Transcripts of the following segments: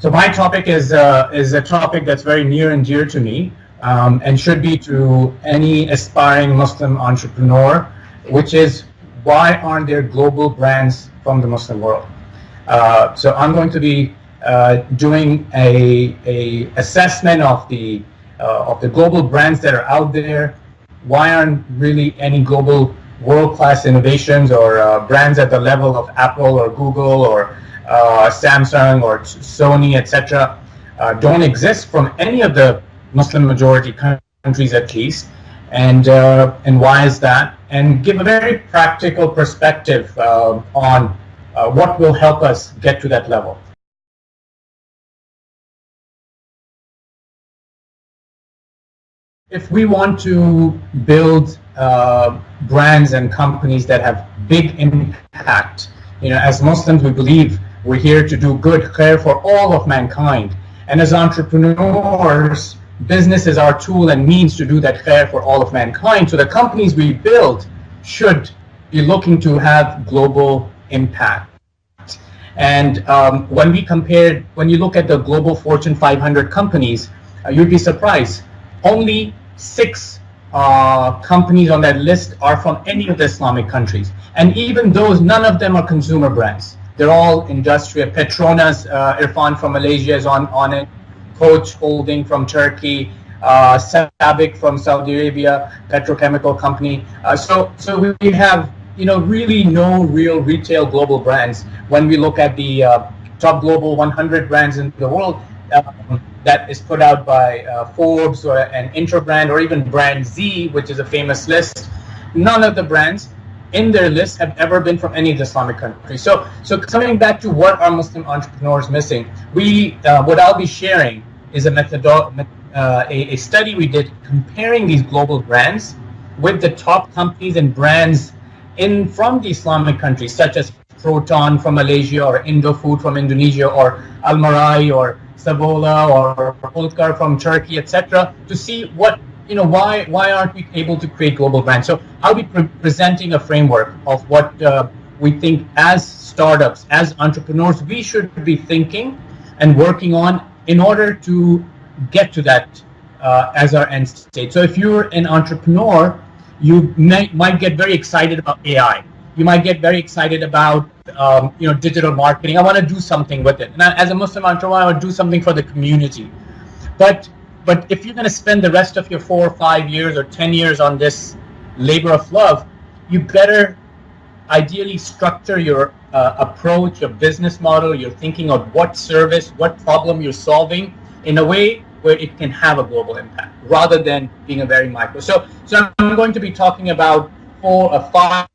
So my topic is a topic that's very near and dear to me, and should be to any aspiring Muslim entrepreneur, which is why aren't there global brands from the Muslim world? So I'm going to be doing a assessment of the global brands that are out there. Why aren't really any global world-class innovations or brands at the level of Apple or Google or Samsung or Sony, etc., don't exist from any of the Muslim majority countries at least, and why is that? And give a very practical perspective on what will help us get to that level. If we want to build brands and companies that have big impact, as Muslims, we believe we're here to do good, khair for all of mankind. And as entrepreneurs, business is our tool and means to do that khair for all of mankind. So the companies we build should be looking to have global impact. And when you look at the global Fortune 500 companies, you'd be surprised. Only 6 companies on that list are from any of the Islamic countries. And even those, none of them are consumer brands. They're all industrial. Petronas, Irfan from Malaysia is on it. Coach Holding from Turkey. Sabic from Saudi Arabia, petrochemical company. So we have really no real retail global brands. When we look at the top global 100 brands in the world, that is put out by Forbes or an Interbrand or even Brand Z, which is a famous list. None of the brands in their list have ever been from any of the Islamic countries. So coming back to what are Muslim entrepreneurs missing, what I'll be sharing is a study we did comparing these global brands with the top companies and brands from the Islamic countries, such as Proton from Malaysia or Indofood from Indonesia or Almarai or Savola or Ulkar from Turkey, etc., to see why aren't we able to create global brands. So I'll be presenting a framework of what we think as startups, as entrepreneurs, we should be thinking and working on in order to get to that as our end state. So if you're an entrepreneur, you might get very excited about AI. You might get very excited about digital marketing. I want to do something with it. And as a Muslim entrepreneur, I want to do something for the community. But if you're going to spend the rest of your 4 or 5 years or 10 years on this labor of love, you better ideally structure your approach, your business model, your thinking of what service, what problem you're solving in a way where it can have a global impact rather than being a very micro. So I'm going to be talking about 4 or 5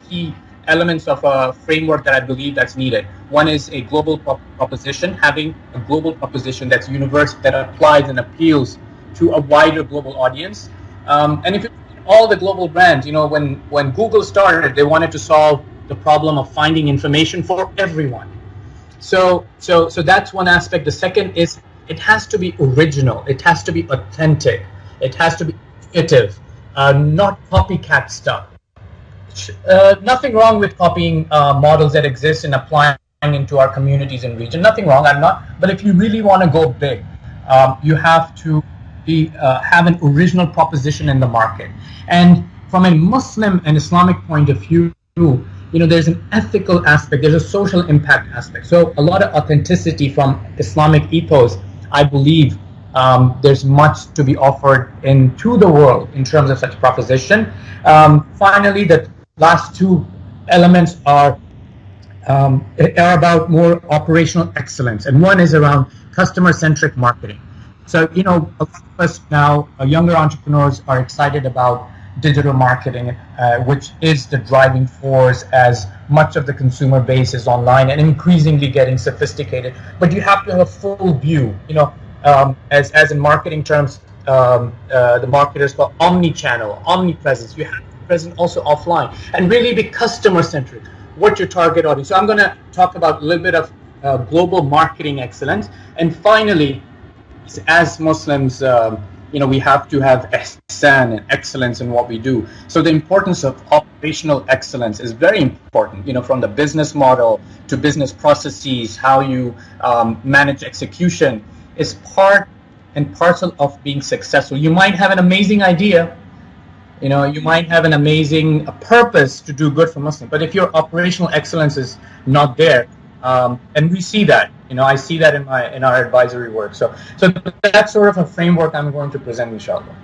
key elements of a framework that I believe that's needed. One is a global proposition, having a global proposition that's universal, that applies and appeals to a wider global audience. And if you look at all the global brands, when Google started, they wanted to solve the problem of finding information for everyone. So that's one aspect. The second is it has to be original. It has to be authentic. It has to be innovative, not copycat stuff. Nothing wrong with copying models that exist and applying into our communities and region. Nothing wrong, I'm not. But if you really want to go big, you have to have an original proposition in the market. And from a Muslim and Islamic point of view, there's an ethical aspect, there's a social impact aspect. So a lot of authenticity from Islamic ethos, I believe there's much to be offered into the world in terms of such proposition. Finally, the last 2 elements are about more operational excellence, and one is around customer-centric marketing. So, a lot of us now, younger entrepreneurs, are excited about digital marketing, which is the driving force as much of the consumer base is online and increasingly getting sophisticated. But you have to have a full view, as in marketing terms, the marketers call omni-channel, omnipresence. You have to be present also offline and really be customer-centric. What's your target audience? So I'm going to talk about a little bit of global marketing excellence. And finally, as Muslims, we have to have ihsan and excellence in what we do. So the importance of operational excellence is very important, from the business model to business processes, how you manage execution is part and parcel of being successful. You might have an amazing idea, you might have an amazing purpose to do good for Muslims, but if your operational excellence is not there, and we see that, I see that in our advisory work. So that's sort of a framework I'm going to present, inshallah.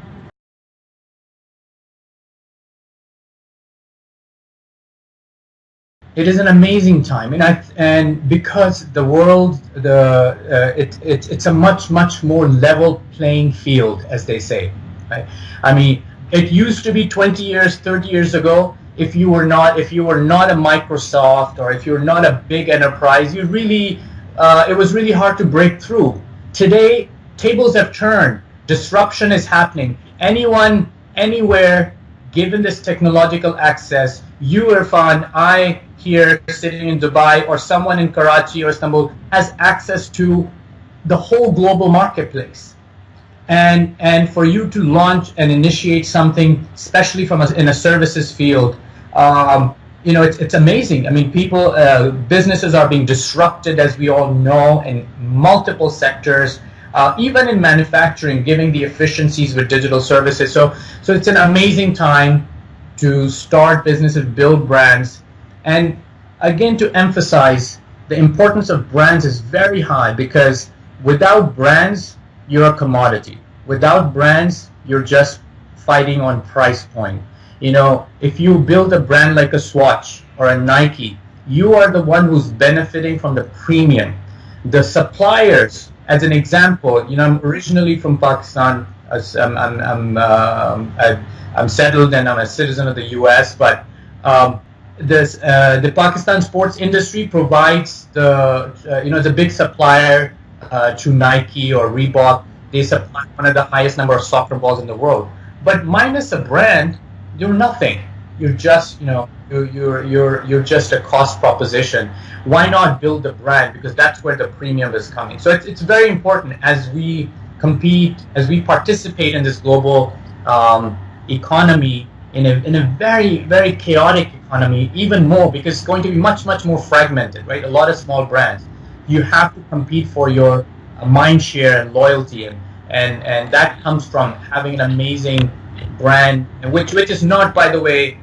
It is an amazing time, and because the world, it's a much more level playing field, as they say. Right? I mean, it used to be 20 years, 30 years ago. If you were not a Microsoft, or if you're not a big enterprise, it was really hard to break through. Today, tables have turned. Disruption is happening. Anyone, anywhere, given this technological access, you, Irfan, I here sitting in Dubai, or someone in Karachi or Istanbul has access to the whole global marketplace. And for you to launch and initiate something, especially in a services field, it's amazing. I mean, businesses are being disrupted, as we all know, in multiple sectors, even in manufacturing, giving the efficiencies with digital services. So it's an amazing time to start businesses, build brands. And again, to emphasize, the importance of brands is very high, because without brands, you're a commodity. Without brands, you're just fighting on price point. If you build a brand like a Swatch or a Nike, you are the one who's benefiting from the premium. The suppliers, as an example, I'm originally from Pakistan. I'm settled and I'm a citizen of the U.S., but the Pakistan sports industry provides the big supplier to Nike or Reebok. They supply one of the highest number of soccer balls in the world. But minus a brand, you're nothing. You're just you're just a cost proposition. Why not build a brand? Because that's where the premium is coming. So it's very important as we compete, as we participate in this global economy, in a very chaotic economy, even more, because it's going to be much more fragmented, right? A lot of small brands. You have to compete for your mind share and loyalty, and that comes from having an amazing brand, which is not, by the way,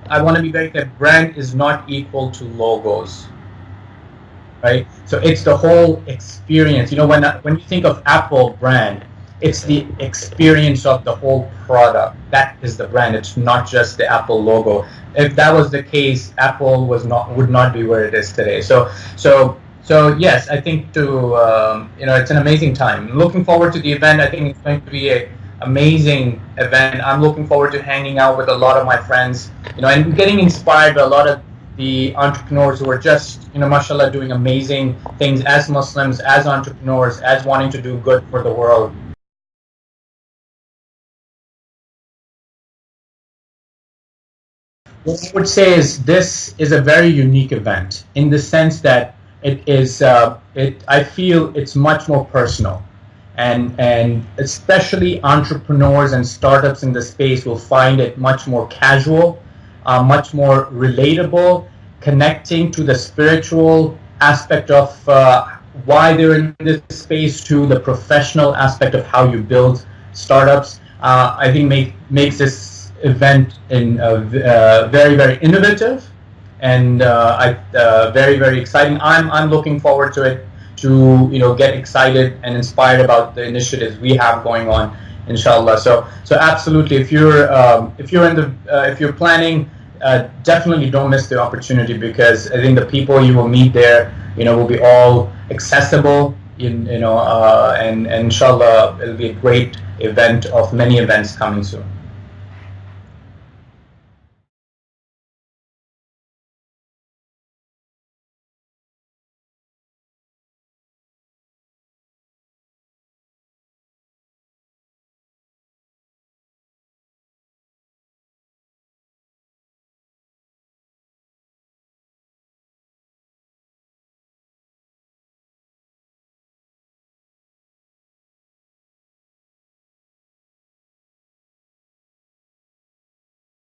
I want to be very clear, brand is not equal to logos, right? So it's the whole experience. When you think of Apple brand, it's the experience of the whole product. That is the brand. It's not just the Apple logo. If that was the case, Apple would not be where it is today. So yes, I think it's an amazing time. I'm looking forward to the event. I think it's going to be an amazing event. I'm looking forward to hanging out with a lot of my friends, and getting inspired by a lot of the entrepreneurs who are just, mashallah, doing amazing things as Muslims, as entrepreneurs, as wanting to do good for the world. What I would say is this is a very unique event in the sense that it is. I feel it's much more personal, and especially entrepreneurs and startups in the space will find it much more casual, much more relatable, connecting to the spiritual aspect of why they're in this space, to the professional aspect of how you build startups. I think makes this event very innovative, and very exciting. I'm looking forward to it, to get excited and inspired about the initiatives we have going on, inshallah. So absolutely, if you're planning, definitely don't miss the opportunity, because I think the people you will meet there, will be all accessible, and inshallah it'll be a great event of many events coming soon.